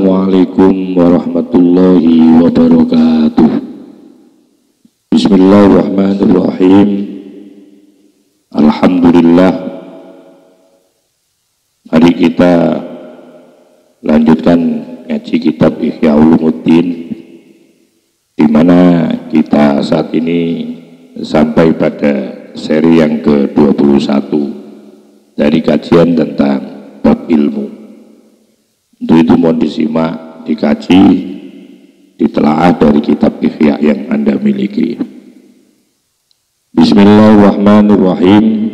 Assalamualaikum warahmatullahi wabarakatuh. Bismillahirrahmanirrahim. Alhamdulillah. Mari kita lanjutkan ngaji kitab Ihya Ulumuddin, di mana kita saat ini sampai pada seri yang ke-21 dari kajian tentang bab ilmu. Untuk itu mohon disimak, dikaji, ditelaah dari kitab Ihya yang Anda miliki. Bismillahirrahmanirrahim.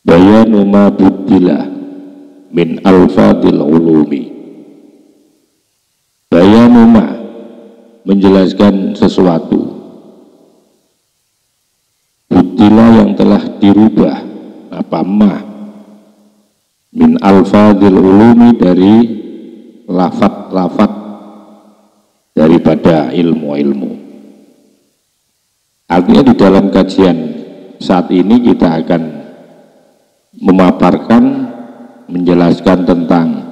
Bayanu ma buddila min alfadil ulumi. Bayanu ma, menjelaskan sesuatu, buddila yang telah dirubah, apa ma, min alfadil ulumi, dari lafat-lafat daripada ilmu-ilmu. Artinya di dalam kajian saat ini kita akan memaparkan, menjelaskan tentang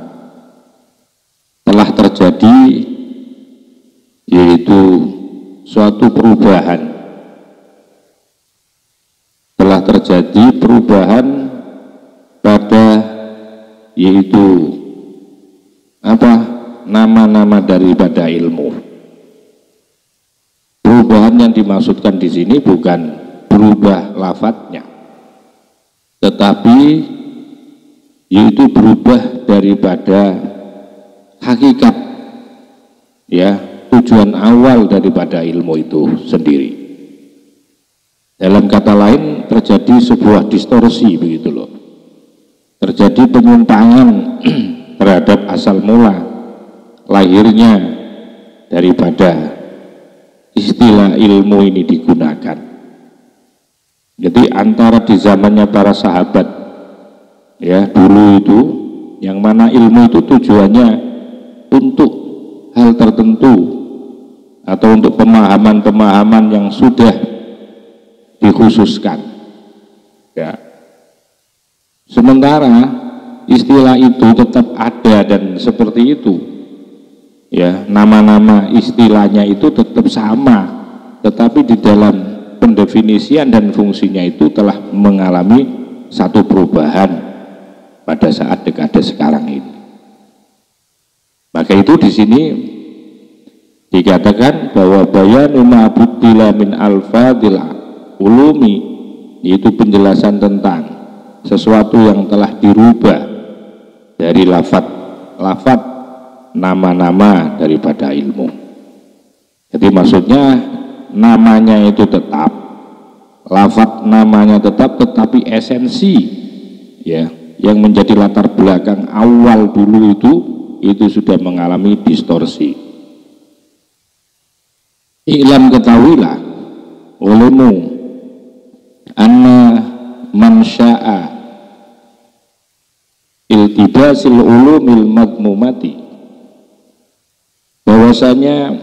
telah terjadi, yaitu suatu perubahan. Telah terjadi perubahan pada, yaitu apa, nama-nama daripada ilmu. Perubahan yang dimaksudkan di sini bukan berubah lafadznya, tetapi yaitu berubah daripada hakikat, ya, tujuan awal daripada ilmu itu sendiri. Dalam kata lain, terjadi sebuah distorsi, begitu loh. Terjadi penyimpangan terhadap asal mula lahirnya daripada istilah ilmu ini digunakan. Jadi antara di zamannya para sahabat, ya, dulu itu, yang mana ilmu itu tujuannya untuk hal tertentu atau untuk pemahaman-pemahaman yang sudah dikhususkan, ya. Sementara istilah itu tetap ada dan seperti itu, ya, nama-nama istilahnya itu tetap sama, tetapi di dalam pendefinisian dan fungsinya itu telah mengalami satu perubahan pada saat dekade sekarang ini. Maka itu di sini dikatakan bahwa bayanu ma buddila min alfadil ulumi, yaitu penjelasan tentang sesuatu yang telah dirubah dari lafat nama-nama daripada ilmu. Jadi maksudnya namanya itu tetap, lafat namanya tetap, tetapi esensi, ya, yang menjadi latar belakang awal dulu itu sudah mengalami distorsi. Ilam, ketahuilah olehmu, anna man sya'a iltibasil ulumil madmumati, bahwasanya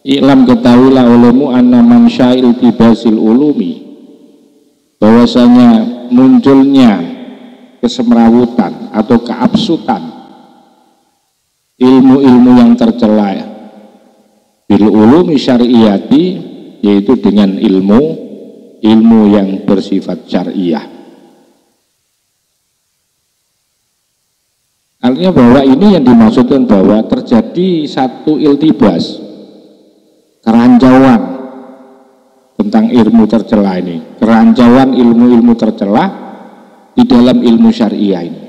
ilam, ketahuilah olehmu, anna man sya'a iltibasil ulumi, bahwasanya munculnya kesemrawutan atau keabsutan ilmu-ilmu yang tercela bil ulumi syar'iyati, yaitu dengan ilmu yang bersifat syariah. Artinya bahwa ini yang dimaksudkan bahwa terjadi satu iltibas, keranjauan tentang ilmu tercela ini, keranjauan ilmu-ilmu tercela di dalam ilmu syariah ini.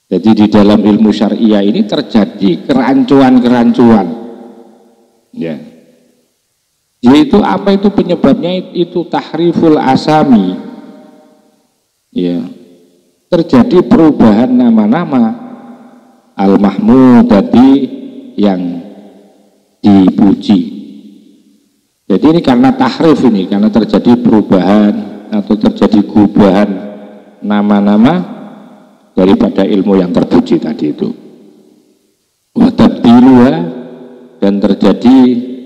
Jadi di dalam ilmu syariah ini terjadi kerancuan-kerancuan, ya. Yaitu apa itu penyebabnya? Itu tahriful asami, ya. Terjadi perubahan nama-nama al-mahmudati, yang dipuji. Jadi ini karena tahrif ini, karena terjadi perubahan atau terjadi gubahan nama-nama daripada ilmu yang terpuji tadi itu. Wa tabdiluha, dan terjadi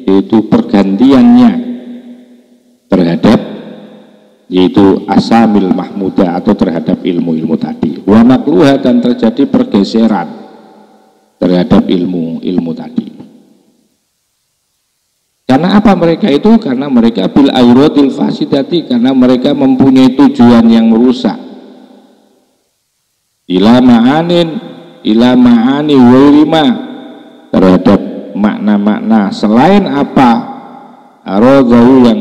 yaitu pergantiannya terhadap yaitu asamil mahmudah atau terhadap ilmu-ilmu tadi. Wa makluha, dan terjadi pergeseran terhadap ilmu-ilmu tadi. Karena apa mereka itu? Karena mereka bil auratil fasidati, karena mereka mempunyai tujuan yang merusak. Ila ma'ani wairima, terhadap makna-makna selain apa aradhahu, yang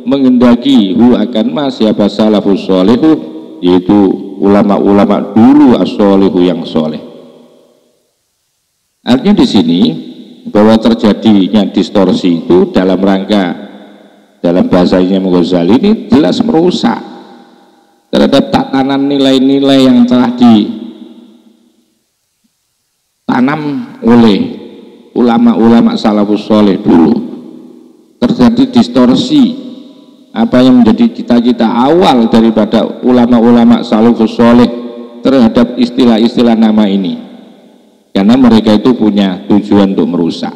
mengendaki hu akan ma siapa salafus sholihu, yaitu ulama-ulama dulu as-sholihu yang soleh. Artinya di sini bahwa terjadinya distorsi itu dalam rangka, dalam bahasanya Ghazali ini jelas merusak terhadap tatanan nilai-nilai yang telah ditanam oleh ulama-ulama salafus soleh dulu. Terjadi distorsi apa yang menjadi cita-cita awal daripada ulama-ulama salafus soleh terhadap istilah-istilah nama ini, karena mereka itu punya tujuan untuk merusak.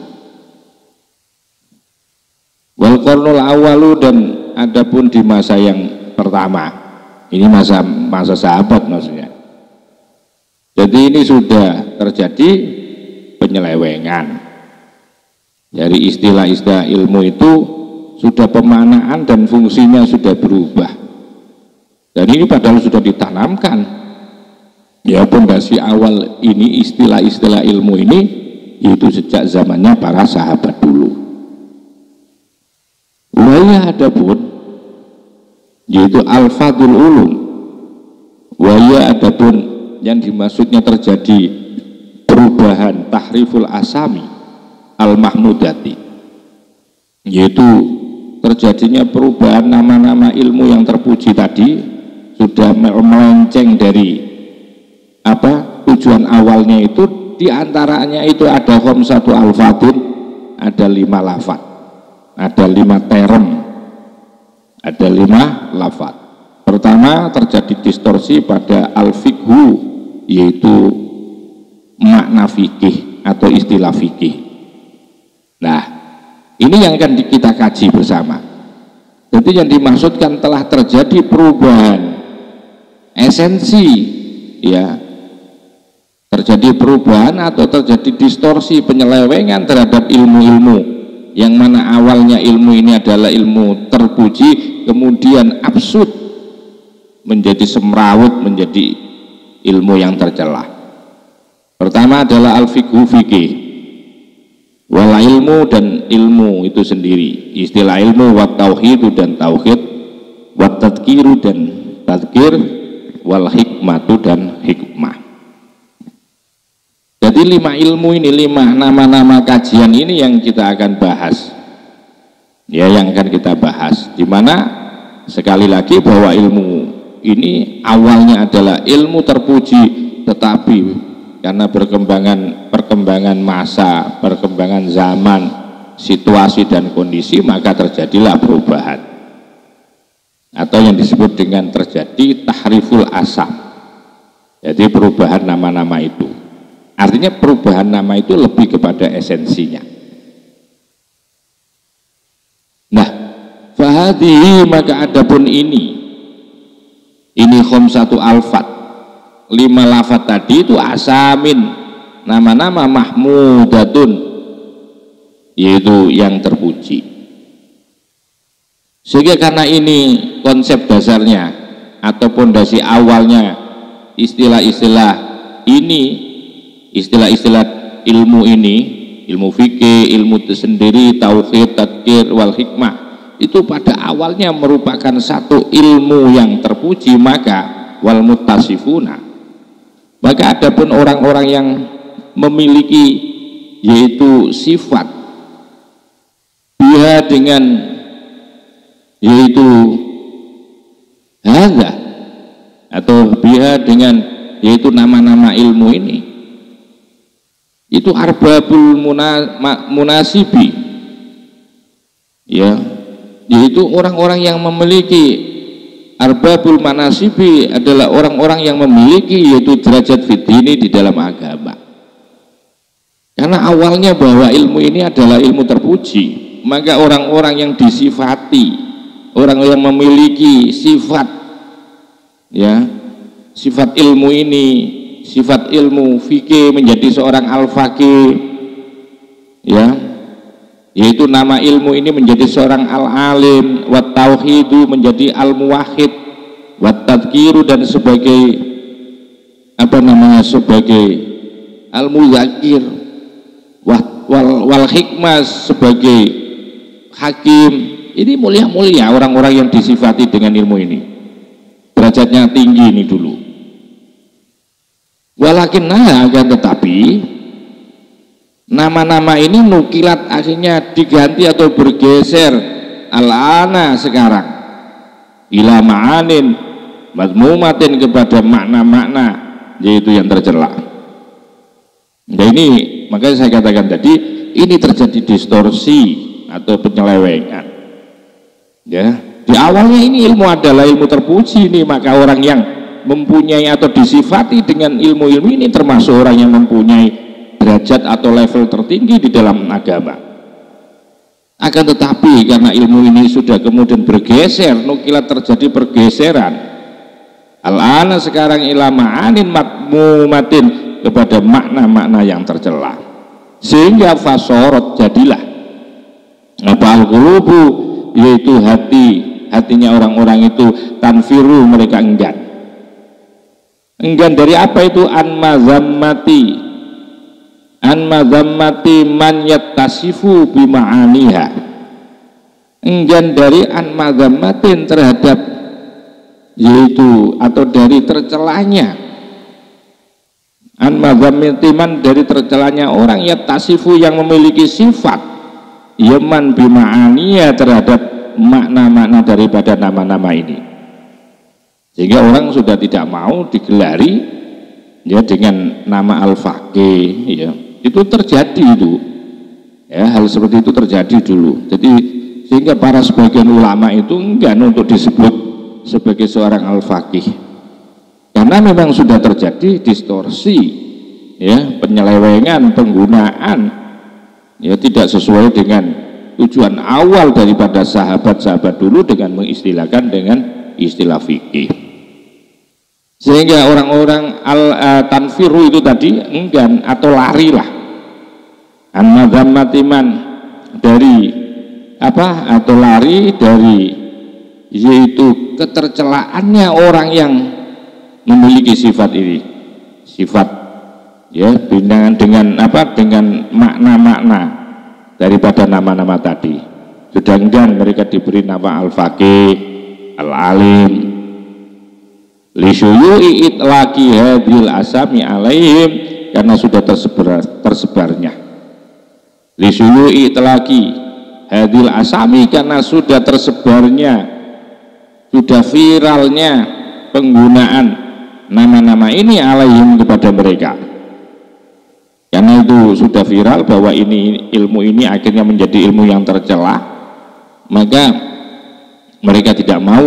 Wal qarnul awalu, dan adapun di masa yang pertama, ini masa sahabat maksudnya. Jadi ini sudah terjadi penyelewengan dari istilah-istilah ilmu itu, sudah pemaknaan dan fungsinya sudah berubah. Dan ini padahal sudah ditanamkan. Ya, pondasi awal ini istilah-istilah ilmu ini itu sejak zamannya para sahabat dulu. Waya adapun, yaitu al-fadul ulum. Waya adapun yang dimaksudnya terjadi perubahan tahriful asami al-mahmudati, yaitu terjadinya perubahan nama-nama ilmu yang terpuji tadi, sudah melenceng dari apa tujuan awalnya itu. Diantaranya itu ada khamsatu alfatin, ada 5 lafaz, ada 5 term, ada 5 lafaz. Pertama, terjadi distorsi pada al-fiqhu, yaitu makna fikih atau istilah fikih. Nah, ini yang akan kita kaji bersama. Jadi yang dimaksudkan telah terjadi perubahan esensi, ya, terjadi perubahan atau terjadi distorsi, penyelewengan terhadap ilmu-ilmu yang mana awalnya ilmu ini adalah ilmu terpuji, kemudian absurd menjadi semrawut, menjadi ilmu yang tercela. Pertama adalah al-fiqhu fikih, wal ilmu, dan ilmu itu sendiri, istilah ilmu, wat tauhidu, dan tauhid, wat tadkiru, dan tadkir, wal hikmatu, dan hikmah. Jadi 5 ilmu ini, 5 nama-nama kajian ini yang kita akan bahas, ya, yang akan kita bahas, dimana sekali lagi bahwa ilmu ini awalnya adalah ilmu terpuji, tetapi karena perkembangan masa, perkembangan zaman, situasi dan kondisi, maka terjadilah perubahan atau yang disebut dengan terjadi tahriful asam. Jadi perubahan nama-nama itu, artinya perubahan nama itu lebih kepada esensinya. Nah, fahadihi, maka adapun ini khamsatu alfat, 5 lafaz tadi itu asamin, nama-nama mahmudatun, yaitu yang terpuji. Sehingga karena ini konsep dasarnya atau pondasi awalnya istilah-istilah ini, istilah-istilah ilmu ini, ilmu fikih, ilmu tersendiri, tauhid, tadkir, wal hikmah, itu pada awalnya merupakan satu ilmu yang terpuji. Maka wal muttasifuna, maka adapun orang-orang yang memiliki yaitu sifat biha dengan yaitu hadza, atau biha dengan yaitu nama-nama ilmu ini, itu arbabul munasibi, ya, yaitu orang-orang yang memiliki arbabul manasibi, adalah orang-orang yang memiliki yaitu derajat fitini di dalam agama. Karena awalnya bahwa ilmu ini adalah ilmu terpuji, maka orang-orang yang disifati orang yang memiliki sifat, ya, sifat ilmu ini, sifat ilmu fikih menjadi seorang al-faqih, ya, yaitu nama ilmu ini menjadi seorang al-alim, wat tauhidu menjadi al-muwahhid, wat tadhkiru dan sebagai sebagai al-mudzakir, wal hikmah sebagai hakim. Ini mulia-mulia orang-orang yang disifati dengan ilmu ini, derajatnya tinggi ini dulu. Walakinnah, akan tetapi nama-nama ini nukilat akhirnya diganti atau bergeser al-ana sekarang ila ma'anin madmumatin kepada makna-makna yaitu yang tercela. Nah ini makanya saya katakan tadi ini terjadi distorsi atau penyelewengan. Ya, di awalnya ini ilmu adalah ilmu terpuji ini, maka orang yang mempunyai atau disifati dengan ilmu-ilmu ini termasuk orang yang mempunyai derajat atau level tertinggi di dalam agama. Akan tetapi karena ilmu ini sudah kemudian bergeser, nukilat terjadi pergeseran. Al-ana sekarang ila ma'anin matmumatin kepada makna-makna yang tercela. Sehingga fasorot jadilah al-qulubu, yaitu hatinya orang-orang itu tanfiru, mereka enggan dari apa itu? An mazammati man yattasifu bima'aniha, enggan dari an mazammatin terhadap yaitu atau dari tercelanya, an mazammati man dari tercelanya orang yattasifu yang memiliki sifat yaman bima'aniya terhadap makna-makna daripada nama-nama ini, sehingga orang sudah tidak mau digelari ya dengan nama al-faqih, ya itu terjadi itu, ya hal seperti itu terjadi dulu. Jadi sehingga para sebagian ulama itu enggan untuk disebut sebagai seorang al-faqih karena memang sudah terjadi distorsi, ya penyelewengan penggunaan, ya tidak sesuai dengan tujuan awal daripada sahabat-sahabat dulu dengan mengistilahkan dengan istilah fikih. Sehingga orang-orang tanfiru itu tadi enggan atau larilah an madzammatiman dari apa, atau lari dari yaitu ketercelaannya orang yang memiliki sifat ini, sifat ya dengan apa, dengan makna-makna daripada nama-nama tadi. Sudah enggan mereka diberi nama al-faqih, al-alim, li syuyu'i itlaqi hadhil asami alaihim, karena sudah tersebarnya li syuyu'i itlaqi hadhil asami, karena sudah tersebarnya, sudah viralnya penggunaan nama-nama ini alaihim kepada mereka. Karena itu sudah viral bahwa ini ilmu ini akhirnya menjadi ilmu yang tercela, maka mereka tidak mau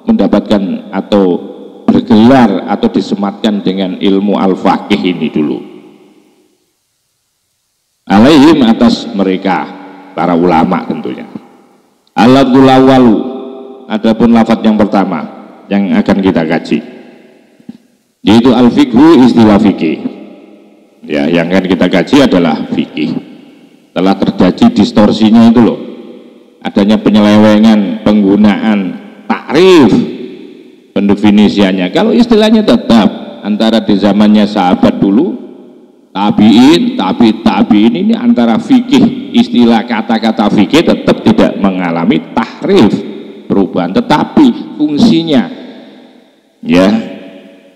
mendapatkan atau bergelar atau disematkan dengan ilmu al-faqih ini dulu. Alaihim, atas mereka para ulama tentunya. Al-lafdzul awwalu, adapun lafadz yang pertama yang akan kita kaji yaitu al-fiqhu, istilah fikih. Ya, yang akan kita kaji adalah fikih. Telah terjadi distorsinya itu loh, adanya penyelewengan penggunaan takrif pendefinisiannya. Kalau istilahnya tetap antara di zamannya sahabat dulu, tabi'in, tabi'in ini antara fikih, istilah kata-kata fikih tetap tidak mengalami tahrif, perubahan, tetapi fungsinya ya,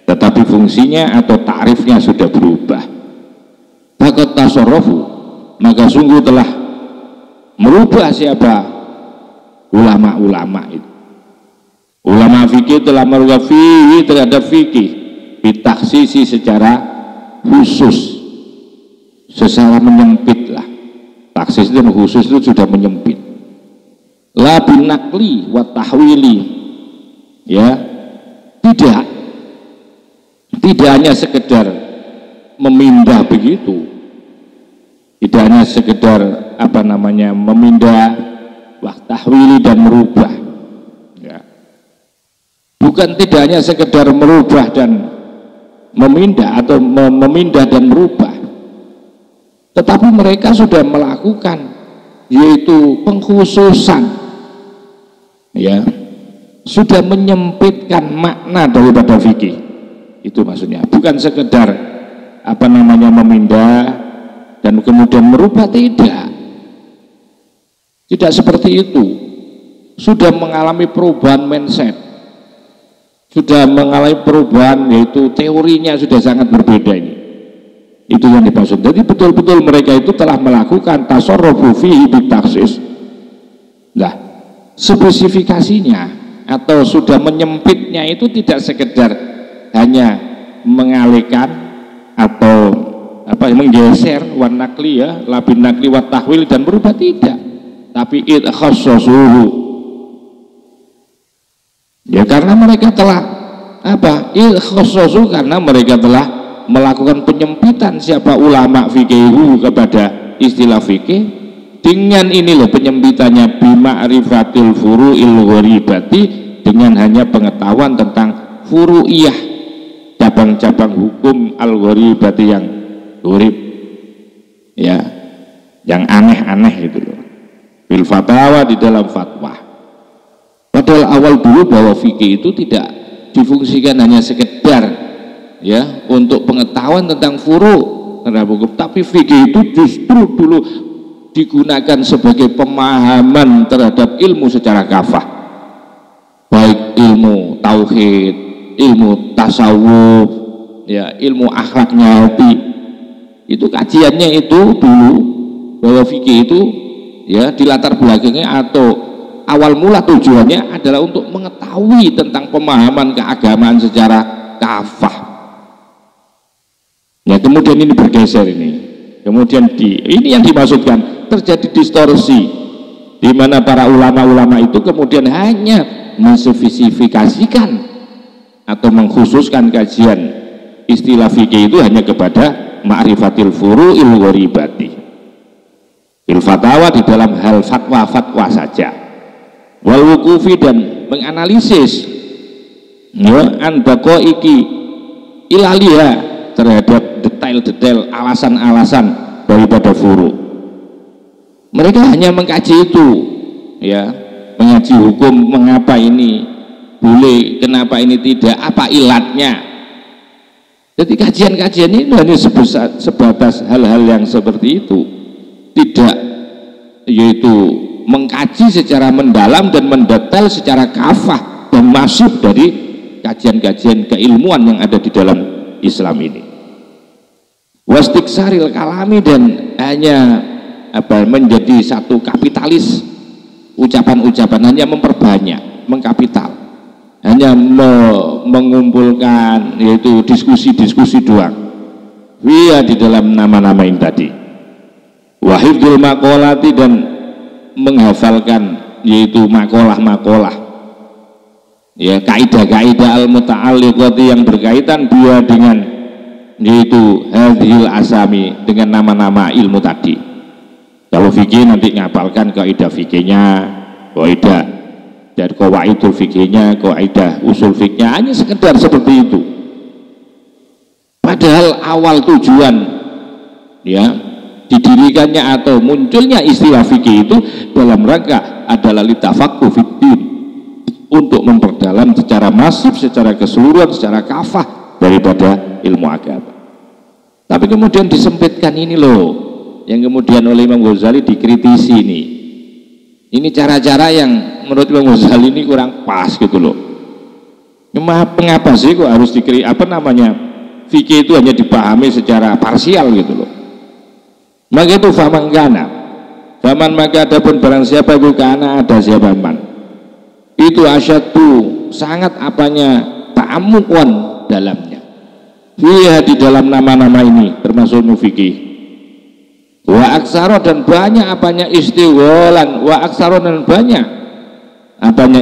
tetapi fungsinya atau takrifnya sudah berubah. Fakat tasarrufu, maka sungguh telah merubah siapa? Ulama-ulama itu. Ulama fikih telah merubah fikih terhadap fikih bitaksisi secara khusus, secara menyempit lah. Taksis itu khusus itu sudah menyempit. La binakli wa tahwili, ya tidak hanya sekedar memindah begitu, tidak hanya sekedar apa namanya memindah, wah tahwili dan merubah, bukan tidak hanya sekedar merubah dan memindah atau memindah dan merubah, tetapi mereka sudah melakukan yaitu pengkhususan, ya, sudah menyempitkan makna daripada fikih. Itu maksudnya, bukan sekedar memindah dan kemudian merubah, tidak seperti itu. Sudah mengalami perubahan mindset, sudah mengalami perubahan, yaitu teorinya sudah sangat berbeda ini. Itu yang dimaksud. Jadi betul-betul mereka itu telah melakukan tasarrufu fihi bitaksis. Nah, spesifikasinya atau sudah menyempitnya itu tidak sekedar hanya mengalihkan atau menggeser warnakli, ya, labin nakli wat tahwil dan berubah, tidak, tapi idkhassasuhu, ya, karena mereka telah idkhassasu, karena mereka telah melakukan penyempitan siapa ulama fikih kepada istilah fikih dengan ini loh penyempitannya, bima'rifatil furu'il gharibati, dengan hanya pengetahuan tentang furu'iyah, cabang-cabang hukum al-gharibati yang gharib, ya, yang aneh-aneh itu loh, bil fatwa, di dalam fatwa. Padahal awal dulu bahwa fikih itu tidak difungsikan hanya sekedar, ya, untuk pengetahuan tentang furu' terhadap hukum, tapi fikih itu justru dulu digunakan sebagai pemahaman terhadap ilmu secara kafah, baik ilmu tauhid, ilmu tasawuf, ya, ilmu akhlaknya hati. Itu kajiannya itu dulu, bahwa fikih itu, ya, di latar belakangnya atau awal mula tujuannya adalah untuk mengetahui tentang pemahaman keagamaan secara kafah. Ya, kemudian ini bergeser ini. Kemudian ini yang dimaksudkan, terjadi distorsi di mana para ulama-ulama itu kemudian hanya menspesifikasikan atau mengkhususkan kajian istilah fikih itu hanya kepada ma'rifatil furu'il gharibati, bil fatwa, di dalam hal fatwa-fatwa saja, wal wuqufi, dan menganalisis, ya, an baqaiki ilaliha, terhadap detail-detail alasan-alasan daripada furu'. Mereka hanya mengkaji itu, ya, mengaji hukum, mengapa ini boleh, kenapa ini tidak, apa ilatnya. Jadi kajian-kajian ini hanya sebatas hal-hal yang seperti itu, tidak, yaitu mengkaji secara mendalam dan mendetail secara kafah dan masuk dari kajian-kajian keilmuan yang ada di dalam Islam ini. Wastiksaril kalami, dan hanya menjadi satu kapitalis ucapan-ucapan, hanya memperbanyak, mengkapital, hanya mengumpulkan, yaitu diskusi-diskusi doang, via di dalam nama-nama ini tadi. Wahifdzul maqolati, dan menghafalkan, yaitu makalah-makalah, ya, kaidah-kaidah al-muta'alliqati, yang berkaitan dia dengan, yaitu hadhil asami, dengan nama-nama ilmu tadi. Kalau fikih nanti ngapalkan kaidah fikihnya, kaidah dan qawaidul fikihnya, kaidah usul fikihnya, hanya sekedar seperti itu. Padahal awal tujuan, ya, didirikannya atau munculnya istilah fikih itu dalam rangka adalah litafaqquh fiddin, untuk memperdalam secara masif, secara keseluruhan, secara kafah daripada ilmu agama. Tapi kemudian disempitkan ini loh, yang kemudian oleh Imam Ghazali dikritisi ini. Ini cara-cara yang menurut Imam Ghazali ini kurang pas gitu loh. Mengapa sih kok harus fikih itu hanya dipahami secara parsial gitu loh. Maka itu faman maka adapun barang siapa bukan ada siapa man, itu asyadu, sangat ta'amukun dalamnya, iya, di dalam nama-nama ini termasuk fikih. Wa aksaro, dan banyak istigholan, wa aksaro, dan banyak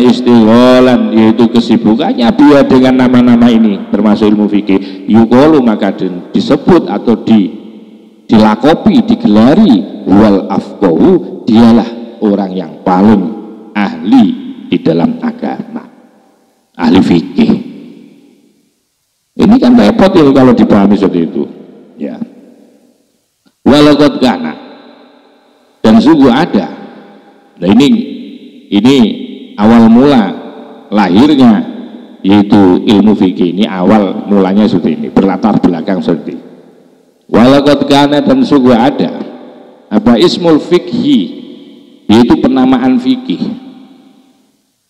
istigholan, yaitu kesibukannya dia dengan nama-nama ini termasuk ilmu fikih. Yuqalu, maka disebut atau dilakopi, digelari, wal afqahu, dialah orang yang paling ahli di dalam agama. ahli fikih. Ini kan repot ya kalau dipahami seperti itu. Ya. Walaqad kana, dan sungguh ada. Nah ini awal mula lahirnya yaitu ilmu fikih ini, awal mulanya seperti ini, berlatar belakang seperti ini. Walaqad kana, dan sungguh ada apa ismul fikhi, yaitu penamaan fikih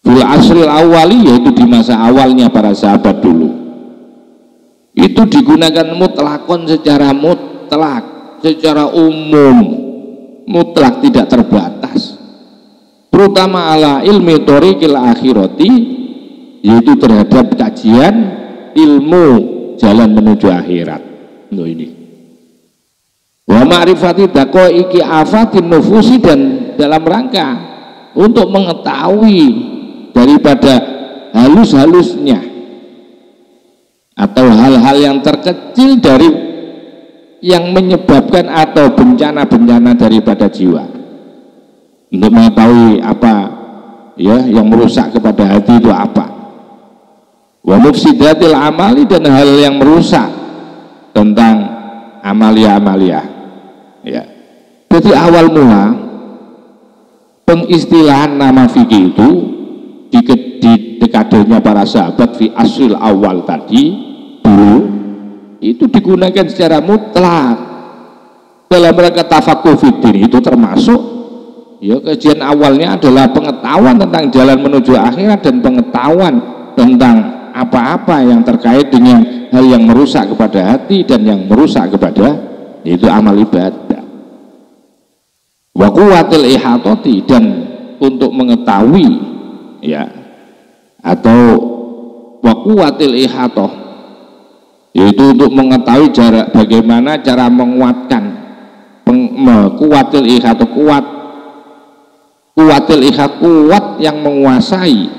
fil asril awali, yaitu di masa awalnya para sahabat dulu. Itu digunakan mutlakon, secara mutlak, secara umum, mutlak, tidak terbatas, terutama ala ilmi thoriqil akhirati, yaitu terhadap kajian ilmu jalan menuju akhirat. Loh ini wa ma'rifati daqaiqi afatin nufusi, dan dalam rangka untuk mengetahui daripada halus-halusnya atau hal-hal yang terkecil dari yang menyebabkan atau bencana-bencana daripada jiwa, untuk mengetahui apa ya yang merusak kepada hati itu apa, wa mufsidatil amali, dan hal yang merusak tentang amalia-amalia ya. Jadi awal mula pengistilahan nama fikih itu di dekadenya para sahabat fi asril awal tadi dulu itu digunakan secara mutlak dalam rangka tafakuh fiddin. Itu termasuk ya kajian awalnya adalah pengetahuan tentang jalan menuju akhirat dan pengetahuan tentang apa-apa yang terkait dengan hal yang merusak kepada hati dan yang merusak kepada itu amal ibadah. Wa quwwatil ihatati, dan untuk mengetahui ya, atau wa quwwatil ihatah, yaitu untuk mengetahui jarak, bagaimana cara menguatkan kuatil ihatah, kuatil ihatah, kuat yang menguasai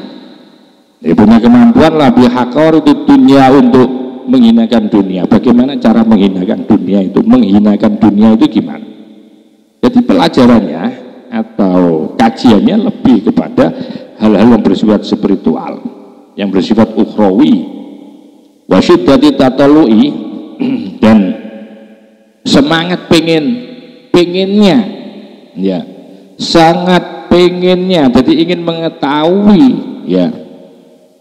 ya, punya kemampuan lebih hakor di dunia, untuk menghinakan dunia. Bagaimana cara menghinakan dunia itu? Menghinakan dunia itu gimana? Jadi pelajarannya atau kajiannya lebih kepada hal-hal yang bersifat spiritual, yang bersifat ukhrawi, wasyiddati tatallu'i, dan semangat pengennya ya, sangat pengennya, jadi ingin mengetahui ya,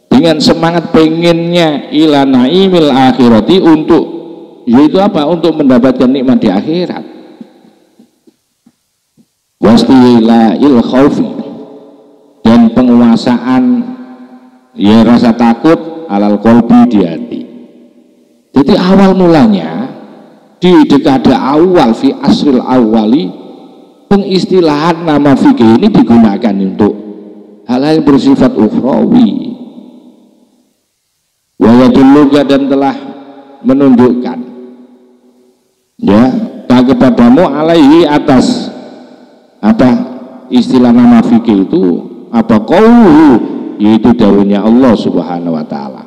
dengan semangat pengennya ila naimil akhirati, untuk yaitu apa? Untuk mendapatkan nikmat di akhirat. Wastilail khaufi, dan penguasaan ya rasa takut alal qalbi, di hati. Jadi awal mulanya di dekade awal fi asril awali, pengistilahan nama fikih ini digunakan untuk hal-hal yang bersifat ukhrawi. Wa yadulluka, dan telah menunjukkan ya kepadamu alaihi, atas apa istilah nama fikih itu, apa qauluhu, yaitu dawuhnya Allah Subhanahu wa taala,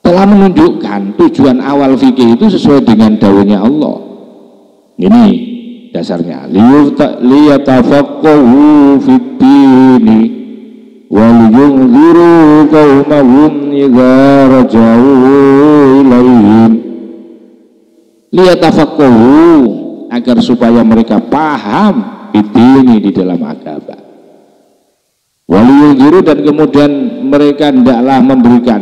telah menunjukkan tujuan awal fikih itu sesuai dengan dawuhnya Allah. Ini dasarnya, liyatafaqahu fid dini wal yunziru qaumahum idza raja'u ilaihim. Liyatafaqahu, agar supaya mereka paham ini di dalam agama. Waliyunziru, dan kemudian mereka hendaklah memberikan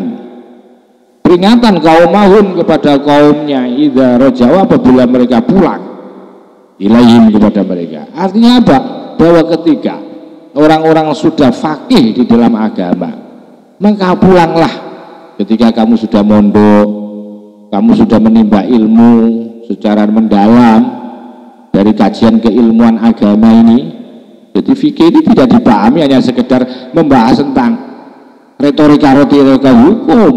peringatan kaumahum, kepada kaumnya, idza raja'u, apabila mereka pulang, ilaihim, kepada mereka. Artinya apa? Bahwa ketika orang-orang sudah faqih di dalam agama, maka pulanglah. Ketika kamu sudah mondok, kamu sudah menimba ilmu secara mendalam dari kajian keilmuan agama ini. Jadi fikih ini tidak dipahami hanya sekedar membahas tentang retorika hukum,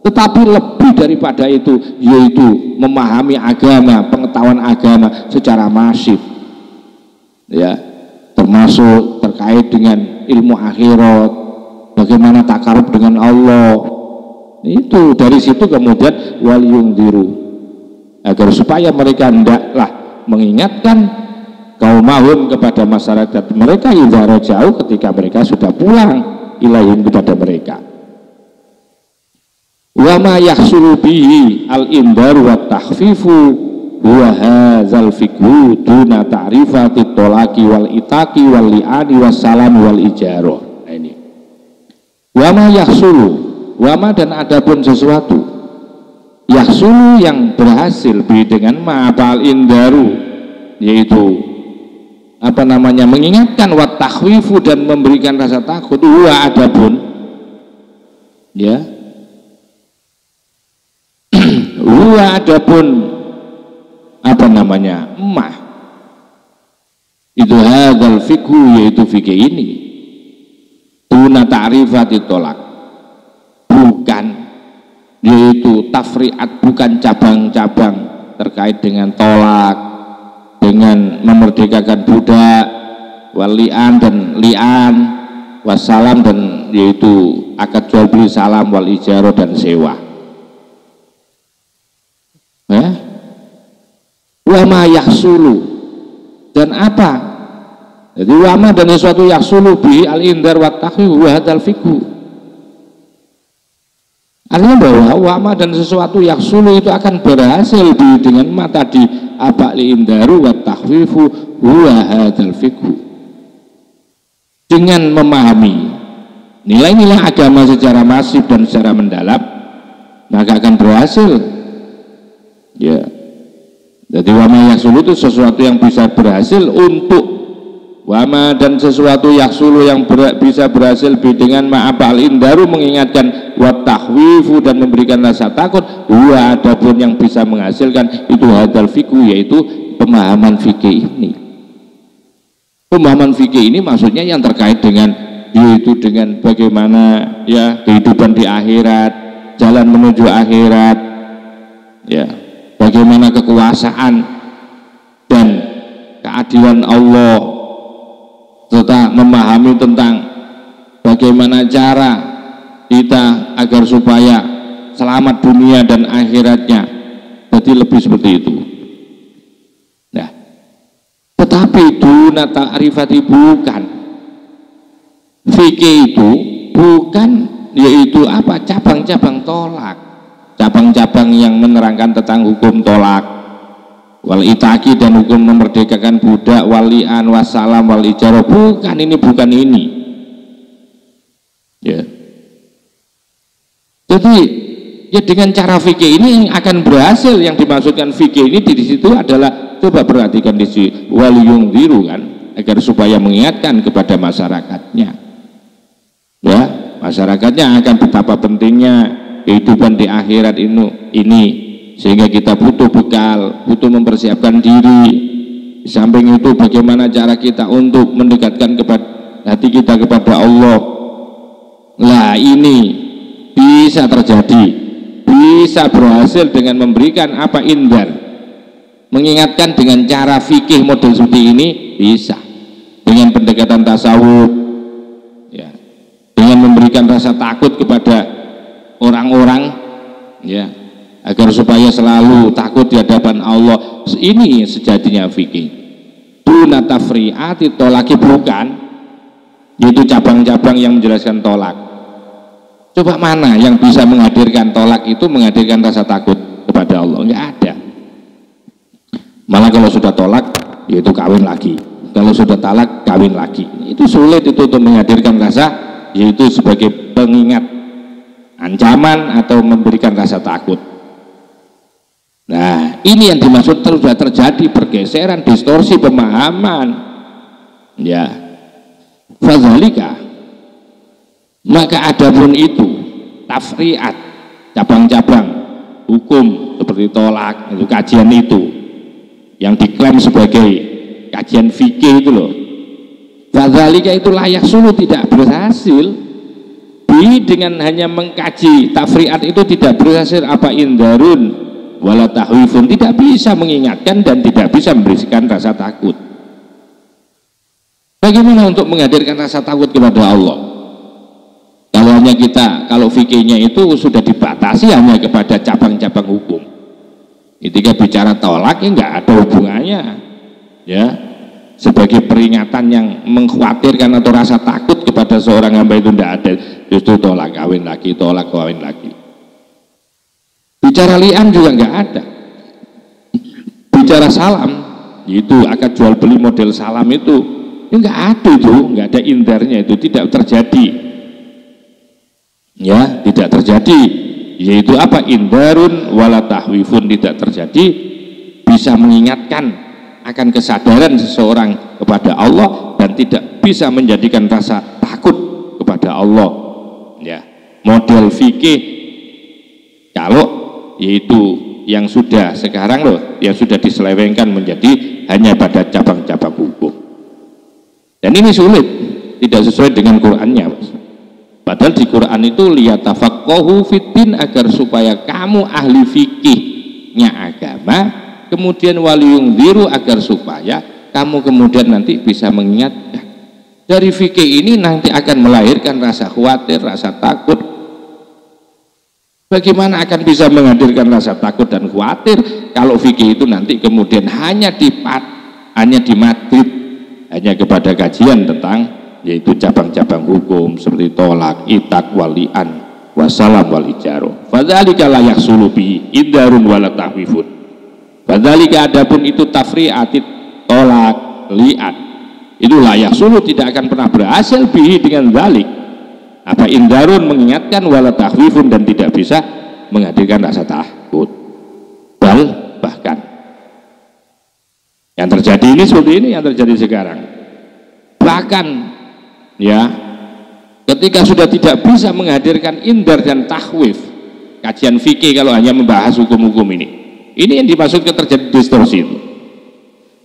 tetapi lebih daripada itu, yaitu memahami agama, pengetahuan agama secara masif ya, termasuk terkait dengan ilmu akhirat, bagaimana takarub dengan Allah. Itu dari situ kemudian waliyunziru, agar supaya mereka hendaklah mengingatkan kaumahum, kepada masyarakat mereka, idza raja'u, ketika mereka sudah pulang, ilaihim, kepada mereka. Wa ma yahsulu bihi al-indar wa takhfifu huwa hadzal fikhu duna ta'rifati tolaki wal itaki wal li'ani was salam wal ijarah. Nah, ini wa ma yahsulu, wa ma dan adapun sesuatu yahsulu yang berhasil bi dengan ma'al indaru, yaitu apa namanya, mengingatkan, wa takhwifu dan memberikan rasa takut, wa adapun ya wa adapun apa namanya, emah itu hadzal fikhu, yaitu fikih ini tuna ta'rifati tolak, bukan yaitu tafri'at, bukan cabang-cabang terkait dengan tolak, dengan memerdekakan budak, walian dan lian, wassalam dan yaitu akad jual beli salam, wal ijarah dan sewa. Wama yahsulu dan apa? Jadi wama dan sesuatu yahsulu bi al-indar wa takhwi wa hadzal fikhu. Artinya bahwa wama dan sesuatu yahsulu itu akan berhasil bi dengan mata di apa al-indaru wa takhwifu wa hadzal fikhu. Dengan memahami nilai-nilai agama secara masif dan secara mendalam, maka akan berhasil. Ya. Jadi wama yahsulu itu sesuatu yang bisa berhasil untuk wama dan sesuatu yahsulu yang bisa berhasil dengan ma'abal indaru, mengingatkan, wa tahwifu dan memberikan rasa takut, wa adapun yang bisa menghasilkan itu hadzal fikhu, yaitu pemahaman fikih ini. Pemahaman fikih ini maksudnya yang terkait dengan yaitu dengan bagaimana ya kehidupan di akhirat, jalan menuju akhirat, ya, bagaimana kekuasaan dan keadilan Allah, serta memahami tentang bagaimana cara kita agar supaya selamat dunia dan akhiratnya. Jadi lebih seperti itu. Nah, tetapi duna ta'rifati, bukan fikih itu bukan yaitu apa, cabang-cabang tolak, cabang-cabang yang menerangkan tentang hukum tolak, wal itaki dan hukum memerdekakan budak, walian, wassalam, wal ijarah, bukan ini, bukan ini ya. Jadi ya dengan cara fikih ini yang akan berhasil, yang dimaksudkan fikih ini di situ adalah, coba perhatikan di sini, waliyung diru kan, agar supaya mengingatkan kepada masyarakatnya ya, masyarakatnya akan betapa pentingnya kehidupan di akhirat ini, sehingga kita butuh bekal, butuh mempersiapkan diri. Di samping itu bagaimana cara kita untuk mendekatkan kepada hati kita kepada Allah. Lah ini bisa terjadi, bisa berhasil dengan memberikan apa, indar, mengingatkan dengan cara fikih model seperti ini, bisa dengan pendekatan tasawuf ya, dengan memberikan rasa takut kepada orang-orang ya, agar supaya selalu takut di hadapan Allah. Ini sejatinya fikih. Duna tafri'ati tolaki, bukan yaitu cabang-cabang yang menjelaskan tolak. Coba mana yang bisa menghadirkan tolak itu, menghadirkan rasa takut kepada Allah? Enggak ada. Malah kalau sudah tolak yaitu kawin lagi, kalau sudah talak kawin lagi. Itu sulit itu untuk menghadirkan rasa, yaitu sebagai pengingat ancaman atau memberikan rasa takut. Nah, ini yang dimaksud sudah terjadi pergeseran, distorsi pemahaman ya. Fadzalika, maka adapun itu tafri'at, cabang-cabang hukum seperti tolak, itu kajian itu yang diklaim sebagai kajian fikih itu loh. Fadzalika itu layak sulu, tidak berhasil dengan hanya mengkaji tafri'at itu, tidak berhasil apa indarun wala tahwifun, tidak bisa mengingatkan dan tidak bisa memberikan rasa takut. Bagaimana untuk menghadirkan rasa takut kepada Allah? Kalau hanya kita, kalau fikihnya itu sudah dibatasi hanya kepada cabang-cabang hukum. Ketika bicara tolak ya nggak ada hubungannya ya, sebagai peringatan yang mengkhawatirkan atau rasa takut kepada seorang hamba itu tidak ada. Justru tolak kawin lagi, tolak kawin lagi. Bicara li'an juga nggak ada. Bicara salam, itu akad jual beli model salam itu nggak ada, itu nggak ada indarnya, itu tidak terjadi. Ya, tidak terjadi. Yaitu apa? Indarun wala tahwifun, tidak terjadi. Bisa mengingatkan akan kesadaran seseorang kepada Allah dan tidak bisa menjadikan rasa takut kepada Allah. Ya, model fikih kalau yaitu yang sudah sekarang loh, yang sudah diselewengkan menjadi hanya pada cabang-cabang hukum. Dan ini sulit, tidak sesuai dengan Qur'annya, Mas. Padahal di Quran itu liyatafaqahu fiddin, agar supaya kamu ahli fikihnya agama, kemudian waliyungdziru, agar supaya kamu kemudian nanti bisa mengingatkan. Dari fikih ini nanti akan melahirkan rasa khawatir, rasa takut. Bagaimana akan bisa menghadirkan rasa takut dan khawatir kalau fikih itu nanti kemudian hanya dimadrid hanya kepada kajian tentang yaitu cabang-cabang hukum seperti tolak, itak, walian, wasalam, wal ijaroh. Fadzalika la yahsulu bihi indarun wala tahwifun. Fadzalika, adapun itu tafri'atit, tolak, li'an, itu la yahsulu, tidak akan pernah berhasil bihi dengan dzalik. Apa? Indarun, mengingatkan, wala tahwifun, dan tidak bisa menghadirkan rasa takut. Bahkan yang terjadi ini seperti ini yang terjadi sekarang. Bahkan ya, ketika sudah tidak bisa menghadirkan indar dan tahwif, kajian fikih kalau hanya membahas hukum-hukum ini yang dimaksudkan terjadi distorsi itu.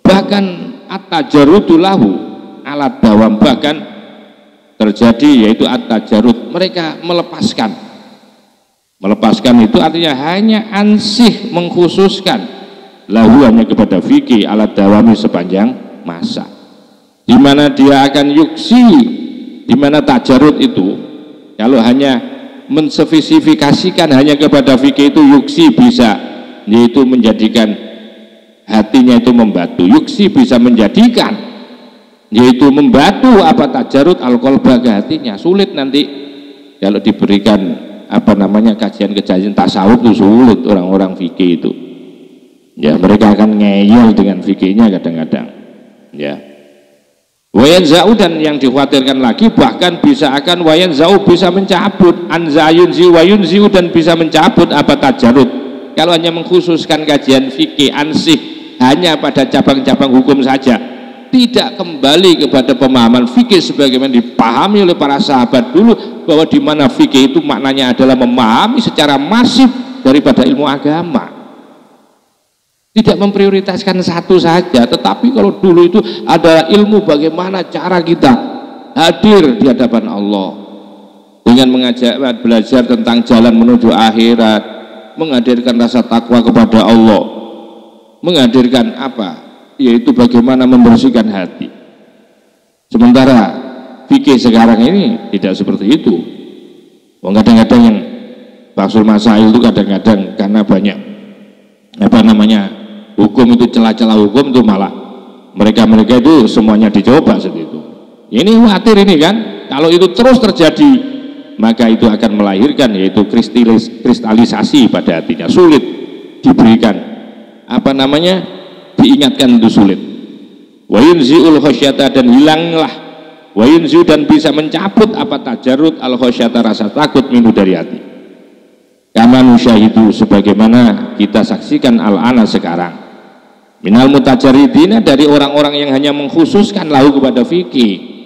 Bahkan at-tajarrudu lahu alat dawam, bahkan terjadi yaitu at-tajarrud, mereka melepaskan itu artinya hanya ansih, mengkhususkan lahu, hanya kepada fikih alat dawami sepanjang masa, di mana dia akan yuksi, di mana tajarud itu kalau hanya menspesifikasikan hanya kepada fikih itu yuksi bisa, yaitu menjadikan hatinya itu membatu. Yuksi bisa menjadikan yaitu membatu apa? Tajarud al-qalba, ke hatinya. Sulit nanti kalau diberikan kajian-kajian tasawuf itu, sulit orang-orang fikih itu. Ya, mereka akan ngeyel dengan fikihnya kadang-kadang. Ya. Wayanzau, dan yang dikhawatirkan lagi bahkan wayanzau bisa mencabut, anzayunzi wayunziu, dan bisa mencabut apa? Tajarud. Kalau hanya mengkhususkan kajian fikih ansih hanya pada cabang-cabang hukum saja, tidak kembali kepada pemahaman fikih sebagaimana dipahami oleh para sahabat dulu, bahwa di mana fikih itu maknanya adalah memahami secara masif daripada ilmu agama. Tidak memprioritaskan satu saja, tetapi kalau dulu itu ada ilmu bagaimana cara kita hadir di hadapan Allah dengan belajar tentang jalan menuju akhirat, menghadirkan rasa takwa kepada Allah, menghadirkan apa? Yaitu bagaimana membersihkan hati. Sementara fikih sekarang ini tidak seperti itu. Kadang-kadang yang Baksul Masail itu kadang-kadang karena banyak hukum itu, celah-celah hukum itu, malah mereka itu semuanya dicoba seperti itu. Ini khawatir ini kan, kalau itu terus terjadi maka itu akan melahirkan yaitu kristalisasi pada hatinya, sulit diberikan diingatkan, itu sulit. Wa yunzi'ul khasyata, dan hilanglah, wa yunzi'u, dan bisa mencabut apa? Tajarrud al khasyata, rasa takut minhu, dari hati. Kama nusyahidu, sebagaimana kita saksikan al-ana sekarang, minal mutajarridina, dari orang-orang yang hanya mengkhususkan lahu kepada fikih.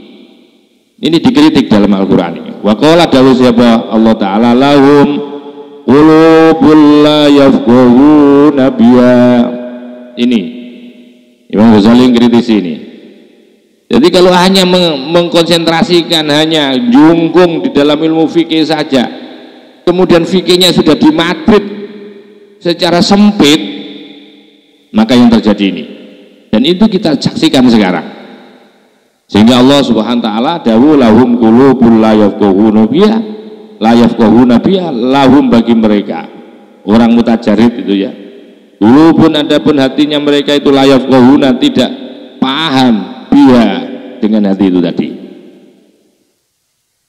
Ini dikritik dalam Al-Quran ini. Wa qala, dawu siapa? Allah Ta'ala, lahum qulubul la yafqahuna biha. Ini Imam Ghazali kritisi ini. Jadi kalau hanya mengkonsentrasikan, hanya jungkung di dalam ilmu fikih saja, kemudian fikihnya sudah dimadrid secara sempit, maka yang terjadi ini, dan itu kita saksikan sekarang. Sehingga Allah Subhanahu wa taala dawu lahum qulubul la yafqahuna biha, la yafqahuna biha, lahum, bagi mereka orang mutajarrid itu ya, qulubun, adapun hatinya mereka itu la yafqahuna, tidak paham, biha, dengan hati itu tadi.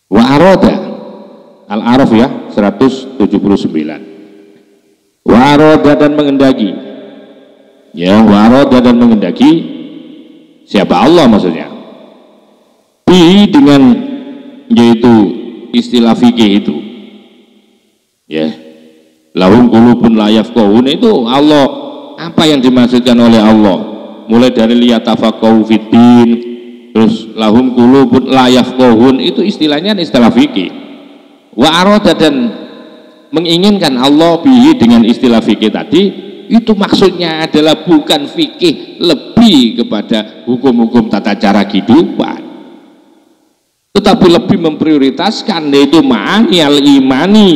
Wa arada, Al-Araf ya 179. Waroda dan mengendaki, ya, waroda dan mengendaki siapa? Allah maksudnya. Bi dengan, yaitu istilah fikih itu, ya, lahum qulubun la yafqahun, itu Allah. Apa yang dimaksudkan oleh Allah? Mulai dari liyatafaqahu fiddin, terus lahum qulubun la yafqahun, itu istilahnya istilah fikih. Wa arada dan menginginkan Allah bihi dengan istilah fikih tadi, itu maksudnya adalah bukan fikih lebih kepada hukum-hukum tata cara kehidupan, tetapi lebih memprioritaskan yaitu ma'ani al-imani,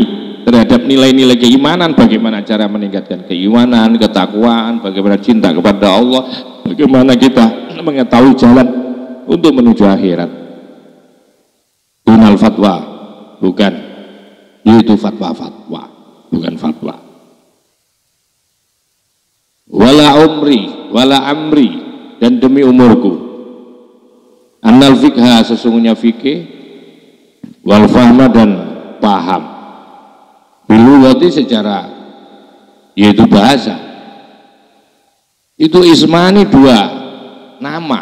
terhadap nilai-nilai keimanan, bagaimana cara meningkatkan keimanan, ketakwaan, bagaimana cinta kepada Allah, bagaimana kita mengetahui jalan untuk menuju akhirat. Dunal fatwa, bukan, yaitu fatwa-fatwa, bukan fatwa. Wala umri, wala amri, dan demi umurku, annal fikha, sesungguhnya fikih, wal fahma, dan paham, bilugati, secara yaitu bahasa, itu ismani, dua nama,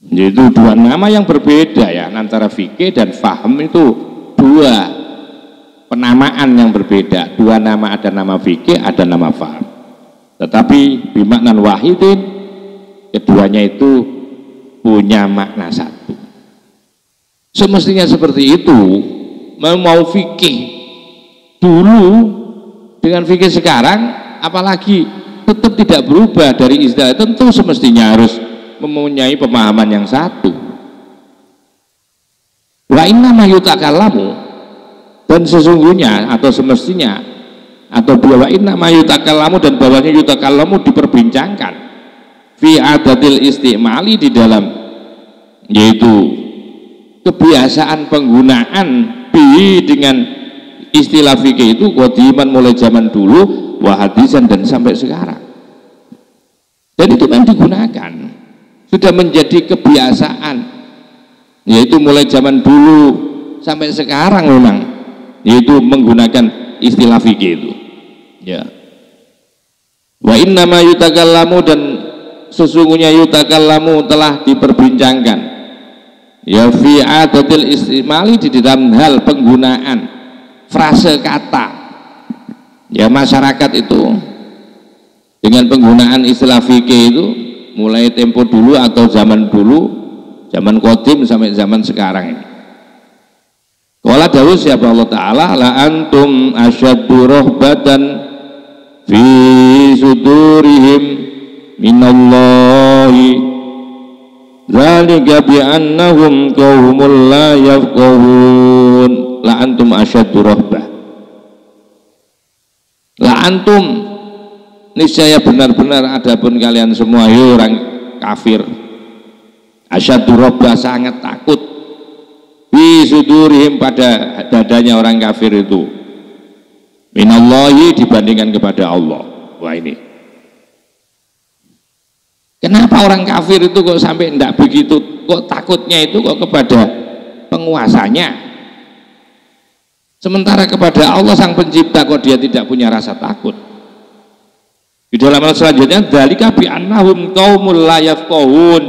yaitu dua nama yang berbeda ya, antara fikih dan faham itu dua penamaan yang berbeda, dua nama, ada nama fikih, ada nama faham, tetapi bimaknan wahidin, keduanya itu punya makna satu. Semestinya seperti itu. Mau fikih dulu dengan fikih sekarang, apalagi tetap tidak berubah dari istilah, tentu semestinya harus mempunyai pemahaman yang satu. Wa inna ma yutakallamu, dan sesungguhnya atau semestinya atau bahwa inna ma yutakallamu, dan bahwanya yutakallamu diperbincangkan fi adatil istimali, di dalam yaitu kebiasaan penggunaan bi dengan istilah fikih itu qadiman, mulai zaman dulu, wa hadisan, dan sampai sekarang. Dan itu memang digunakan, sudah menjadi kebiasaan, yaitu mulai zaman dulu sampai sekarang memang, yaitu menggunakan istilah fikih itu, ya. Wa inna ma yutakallamu, dan sesungguhnya yutakallamu telah diperbincangkan, ya, fi adatil istimali, di dalam hal penggunaan frase kata, ya, masyarakat itu dengan penggunaan istilah fikih itu mulai tempo dulu atau zaman dulu, zaman qadim sampai zaman sekarang ini. Qala dawuh siapa Allah Ta'ala, la antum asyaddu rahbatan fi sudurihim minallahi zalika bi'annahum qaumul la yafqahun. La antum asyaddu rahbah, la antum, niscaya benar-benar adapun kalian semua, orang kafir, asyaddu rahbah, sangat takut, bi sudurihim, pada dadanya orang kafir itu, minallahi, dibandingkan kepada Allah. Wah, ini kenapa orang kafir itu kok sampai tidak begitu, kok takutnya itu kok kepada penguasanya, sementara kepada Allah sang pencipta kok dia tidak punya rasa takut. Di dalam ayat selanjutnya, dzalika bi annahum qaumul la yafqahun,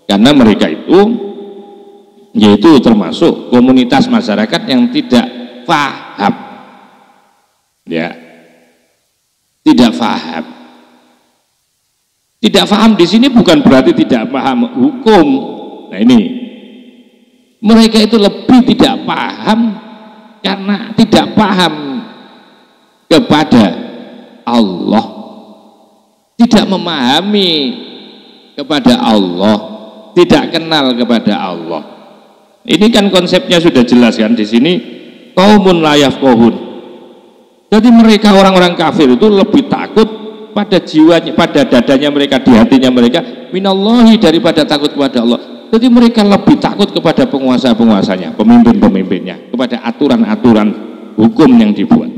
karena mereka itu yaitu termasuk komunitas masyarakat yang tidak paham, ya, tidak paham. Tidak paham di sini bukan berarti tidak paham hukum. Nah, ini mereka itu lebih tidak paham karena tidak paham kepada Allah, tidak memahami kepada Allah, tidak kenal kepada Allah. Ini kan konsepnya sudah jelas kan di sini, qaumun la yafqahun. Jadi mereka orang-orang kafir itu lebih takut pada jiwanya, pada dadanya mereka, di hatinya mereka, minallahi, daripada takut kepada Allah. Jadi mereka lebih takut kepada penguasa-penguasanya, pemimpin-pemimpinnya, kepada aturan-aturan hukum yang dibuat,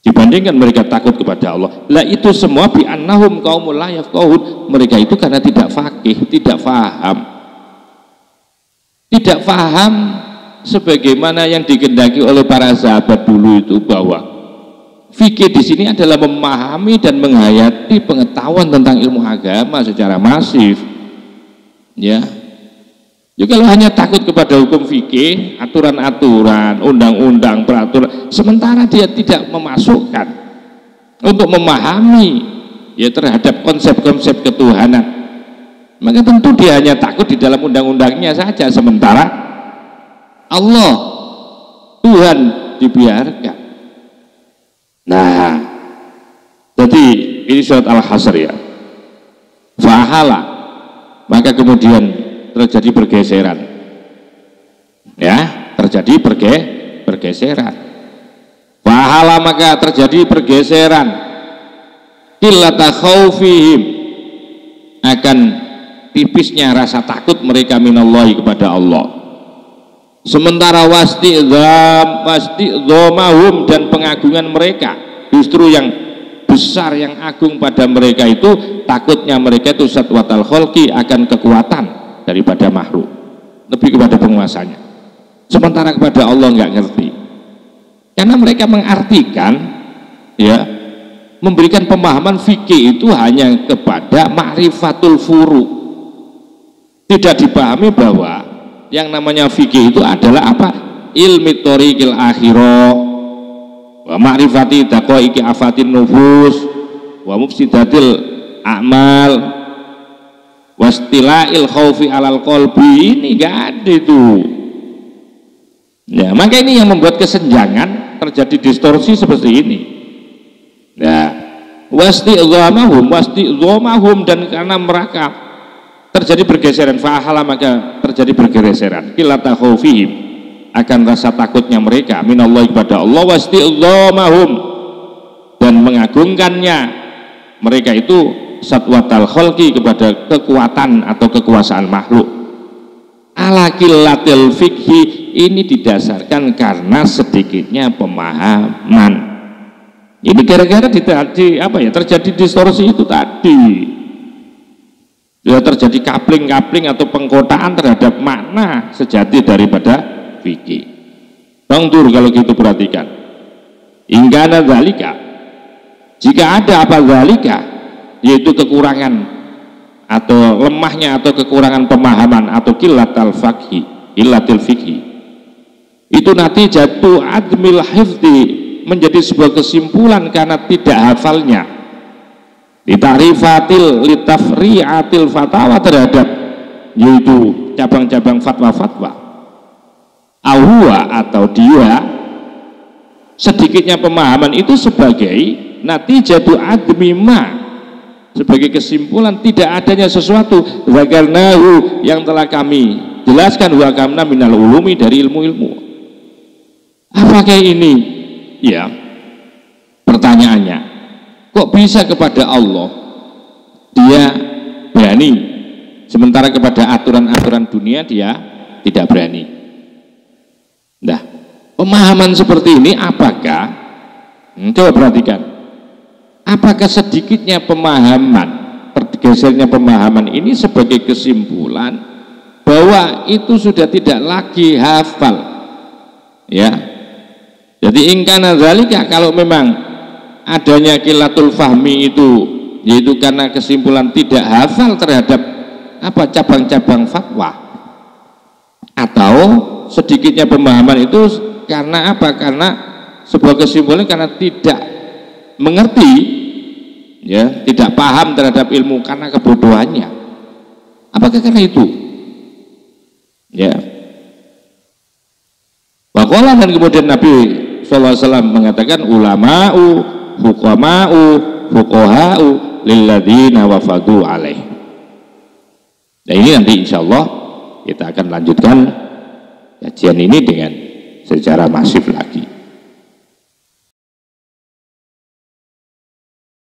dibandingkan mereka takut kepada Allah. Lah itu semua bi annahum qaumul la yafqahun, mereka itu karena tidak faqih, tidak paham sebagaimana yang dikehendaki oleh para sahabat dulu itu, bahwa fikih di sini adalah memahami dan menghayati pengetahuan tentang ilmu agama secara masif. Ya, kalau hanya takut kepada hukum fikih, aturan-aturan, undang-undang, peraturan, sementara dia tidak memasukkan untuk memahami ya terhadap konsep-konsep ketuhanan, maka tentu dia hanya takut di dalam undang-undangnya saja, sementara Allah, Tuhan, dibiarkan. Nah, jadi ini surat Al-Hasr ya. Fahala, maka kemudian terjadi pergeseran. Ya, terjadi pergeseran. Fahala, maka terjadi pergeseran. Qillata khaufihim, akan tipisnya rasa takut mereka minallahi kepada Allah. Sementara wasti'dhamahum, dan pengagungan mereka justru yang besar, yang agung pada mereka itu takutnya mereka itu satwatal kholqi, akan kekuatan daripada makhluk, lebih kepada penguasanya. Sementara kepada Allah nggak ngerti, karena mereka mengartikan ya, memberikan pemahaman fikih itu hanya kepada ma'rifatul furu, tidak dipahami bahwa yang namanya fikih itu adalah apa? Ilmi thoriqil akhirah wa ma'rifati daqaiqi afatin nufus wa mufsidatil a'mal wastila'il khaufi alal qalbi. Ini enggak ada itu ya, maka ini yang membuat kesenjangan, terjadi distorsi seperti ini. Nah, wasti'dhamahum, dan karena mereka terjadi pergeseran, fahala, maka terjadi pergeseran, qillata khaufihim, akan rasa takutnya mereka minallahi kepada Allah, wasti'dhamahum, dan mengagungkannya mereka itu satwatal kholqi, kepada kekuatan atau kekuasaan makhluk. Ala qillatil fikhi, ini didasarkan karena sedikitnya pemahaman. Ini gara-gara terjadi distorsi itu tadi. Ya, terjadi kapling-kapling atau pengkotaan terhadap makna sejati daripada fikih. Tunggu kalau gitu, perhatikan. Ingkana dzalika, jika ada apa dzalika, yaitu kekurangan atau lemahnya atau kekurangan pemahaman atau qillatul fikhi, itu nanti jatuh admil hifdi, menjadi sebuah kesimpulan karena tidak hafalnya, litarifatil litafriatil fatwa, terhadap yaitu cabang-cabang fatwa-fatwa, ahwa, atau dia sedikitnya pemahaman itu sebagai natijatu admima, sebagai kesimpulan tidak adanya sesuatu zakarnahu, yang telah kami jelaskan, wa kamna minal ulumi, dari ilmu-ilmu. Apakah ini? Ya, pertanyaannya, kok bisa kepada Allah dia berani, sementara kepada aturan-aturan dunia dia tidak berani? Nah, pemahaman seperti ini apakah, coba perhatikan, apakah sedikitnya pemahaman, pergesernya pemahaman ini sebagai kesimpulan bahwa itu sudah tidak lagi hafal? Ya, jadi ingkana dzalika, kalau memang adanya qillatul fahmi itu, yaitu karena kesimpulan tidak hafal terhadap apa cabang-cabang fatwa, atau sedikitnya pemahaman itu karena apa? Karena sebuah kesimpulan karena tidak mengerti, ya, tidak paham terhadap ilmu karena kebodohannya. Apakah karena itu? Ya. Waqala, dan kemudian Nabi SAW mengatakan ulama'u hukama'u fuqaha'u lilladzina wafadu alaih. Nah, ini nanti insya Allah kita akan lanjutkan kajian ini dengan secara masif lagi.